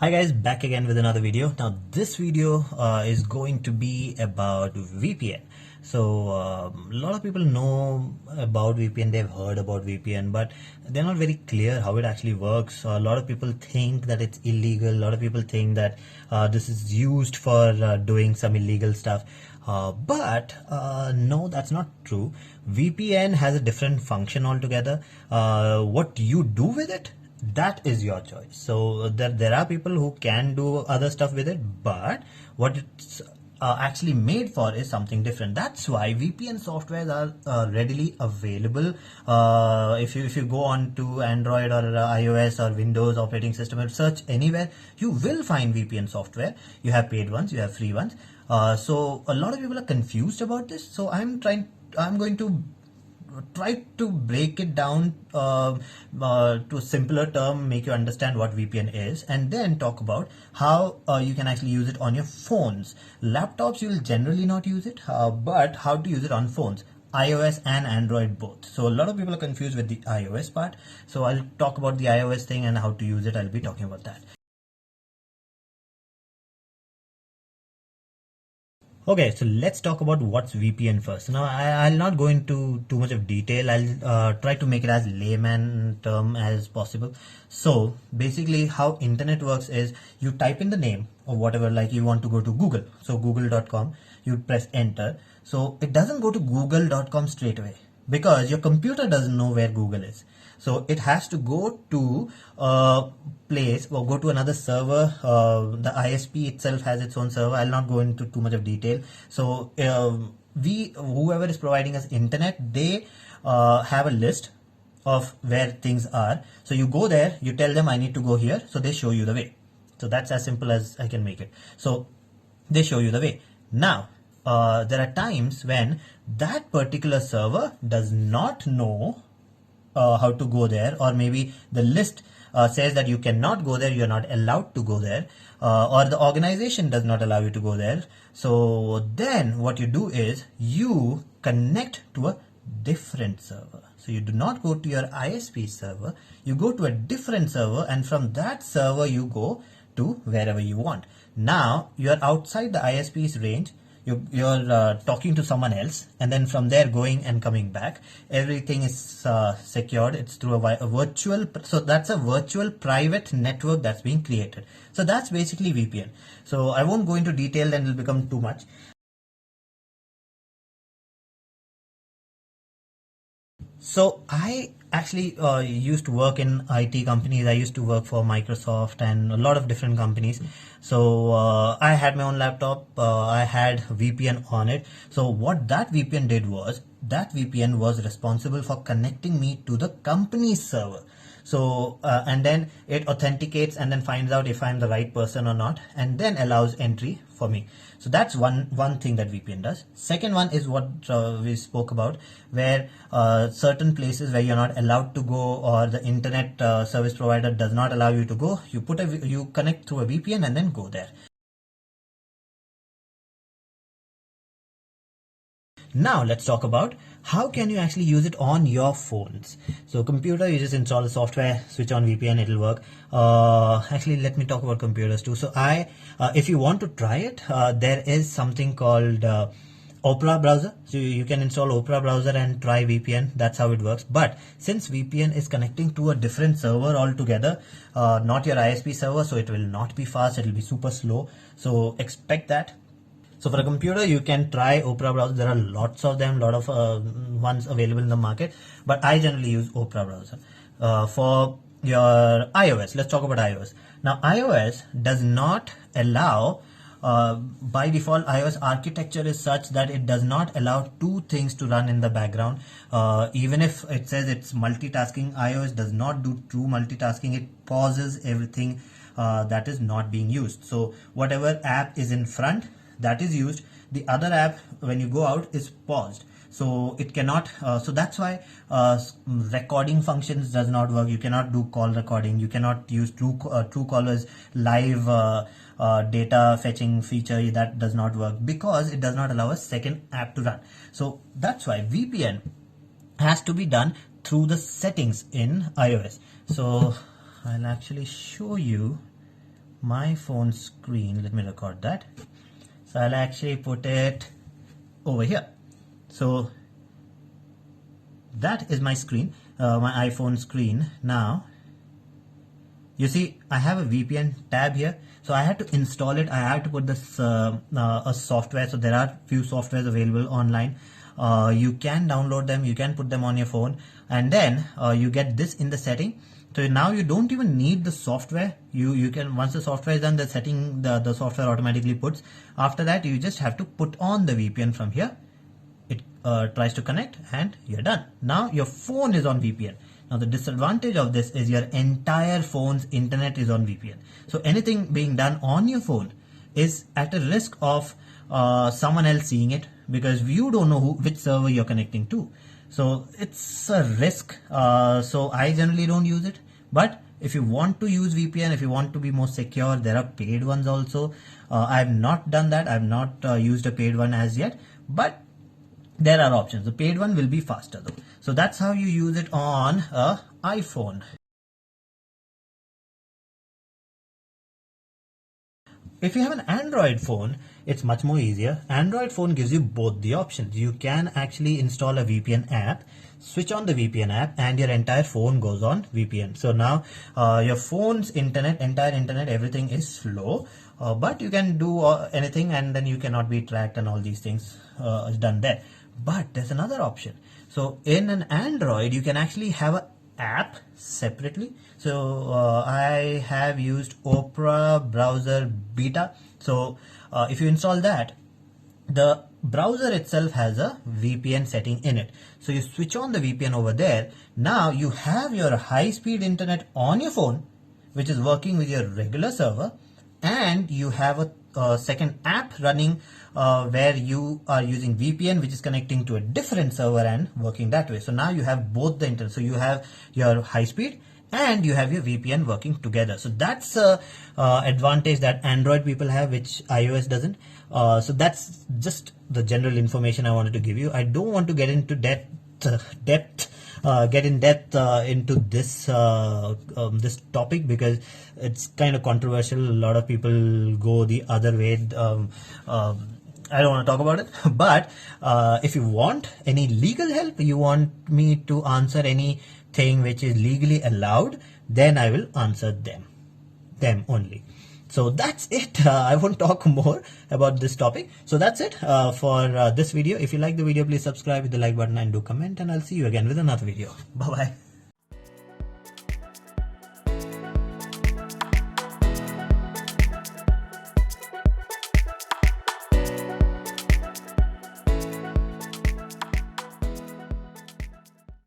Hi guys, back again with another video. Now this video is going to be about VPN. So a lot of people know about VPN, they've heard about VPN, but they're not very clear how it actually works. A lot of people think that it's illegal. A lot of people think that this is used for doing some illegal stuff. But no, that's not true. VPN has a different function altogether. What you do with it, that is your choice. So there are people who can do other stuff with it, but what it's actually made for is something different. That's why VPN softwares are readily available. If you go on to Android or iOS or Windows operating system and search anywhere, you will find VPN software. You have paid ones, you have free ones. So a lot of people are confused about this. So I'm going to try to break it down to a simpler term, make you understand what VPN is, and then talk about how you can actually use it on your phones. Laptops, you will generally not use it, but how to use it on phones, iOS and Android both. So a lot of people are confused with the iOS part. So I'll talk about the iOS thing and how to use it. I'll be talking about that. Okay, so let's talk about what's VPN first. Now, I'll not go into too much of detail. I'll try to make it as layman term as possible. So basically how internet works is you type in the name or whatever, like you want to go to Google. So google.com, you press enter. So it doesn't go to google.com straight away because your computer doesn't know where Google is. So it has to go to a place or go to another server. The ISP itself has its own server. I'll not go into too much of detail. So whoever is providing us internet, they have a list of where things are. So you go there, you tell them I need to go here. So they show you the way. So that's as simple as I can make it. So they show you the way. Now, there are times when that particular server does not know how to go there, or maybe the list says that you cannot go there, you're not allowed to go there, or the organization does not allow you to go there. So then what you do is you connect to a different server. So you do not go to your ISP server, you go to a different server, and from that server you go to wherever you want. Now you're outside the ISP's range. You're talking to someone else, and then from there going and coming back, everything is secured. It's through a virtual, so that's a virtual private network that's being created. So that's basically VPN. So I won't go into detail, then it'll become too much. So I actually used to work in IT companies. I used to work for Microsoft and a lot of different companies. So I had my own laptop. I had VPN on it. So what that VPN did was, that VPN was responsible for connecting me to the company's server. So and then it authenticates and then finds out if I'm the right person or not, and then allows entry for me. So that's one thing that VPN does. Second one is what we spoke about, where certain places where you're not allowed to go, or the internet service provider does not allow you to go, you connect through a VPN and then go there. Now let's talk about how can you actually use it on your phones. So computer, you just install the software, switch on VPN, it'll work. Actually, let me talk about computers too. So if you want to try it, there is something called Opera browser. So you can install Opera browser and try VPN. That's how it works. But since VPN is connecting to a different server altogether, not your ISP server, so it will not be fast. It will be super slow. So expect that. So for a computer, you can try Opera browser. There are lots of them, lot of ones available in the market, but I generally use Opera browser. For your iOS, let's talk about iOS. Now iOS does not allow, by default iOS architecture is such that it does not allow two things to run in the background. Even if it says it's multitasking, iOS does not do true multitasking. It pauses everything that is not being used. So whatever app is in front, that is used, the other app when you go out is paused. So it cannot, so that's why recording functions does not work. You cannot do call recording. You cannot use Truecaller's live data fetching feature. That does not work because it does not allow a second app to run. So that's why VPN has to be done through the settings in iOS. So I'll actually show you my phone screen. Let me record that. So I'll actually put it over here. So that is my screen, my iPhone screen. Now you see I have a VPN tab here, so I had to install it. I had to put this a software. So there are few softwares available online. You can download them, you can put them on your phone, and then you get this in the setting. So now you don't even need the software. You can, once the software is done, the setting, the software automatically puts. After that, you just have to put on the VPN from here. It tries to connect and you're done. Now your phone is on VPN. Now the disadvantage of this is your entire phone's internet is on VPN. So anything being done on your phone is at a risk of someone else seeing it, because you don't know which server you're connecting to. So it's a risk. So I generally don't use it. But if you want to use VPN, if you want to be more secure, there are paid ones also. I've not done that. I've not used a paid one as yet, but there are options. The paid one will be faster though. So that's how you use it on a iPhone. If you have an Android phone, it's much more easier. Android phone gives you both the options. You can actually install a VPN app, switch on the VPN app, and your entire phone goes on VPN. So now your phone's internet, entire internet, everything is slow, but you can do anything, and then you cannot be tracked, and all these things is done there. But there's another option. So in an Android, you can actually have an app separately. So I have used Opera browser beta. So if you install that, the browser itself has a VPN setting in it. So you switch on the VPN over there. Now you have your high-speed internet on your phone, which is working with your regular server, and you have a second app running where you are using VPN, which is connecting to a different server and working that way. So now you have both the internet. So you have your high speed and you have your VPN working together. So that's a advantage that Android people have, which iOS doesn't. So that's just the general information I wanted to give you. I don't want to get into get in depth into this this topic, because it's kind of controversial. A lot of people go the other way. I don't want to talk about it. But if you want any legal help, you want me to answer anything which is legally allowed, then I will answer them only. So that's it. I won't talk more about this topic. So that's it for this video. If you like the video, please subscribe with the like button and do comment, and I'll see you again with another video. Bye bye.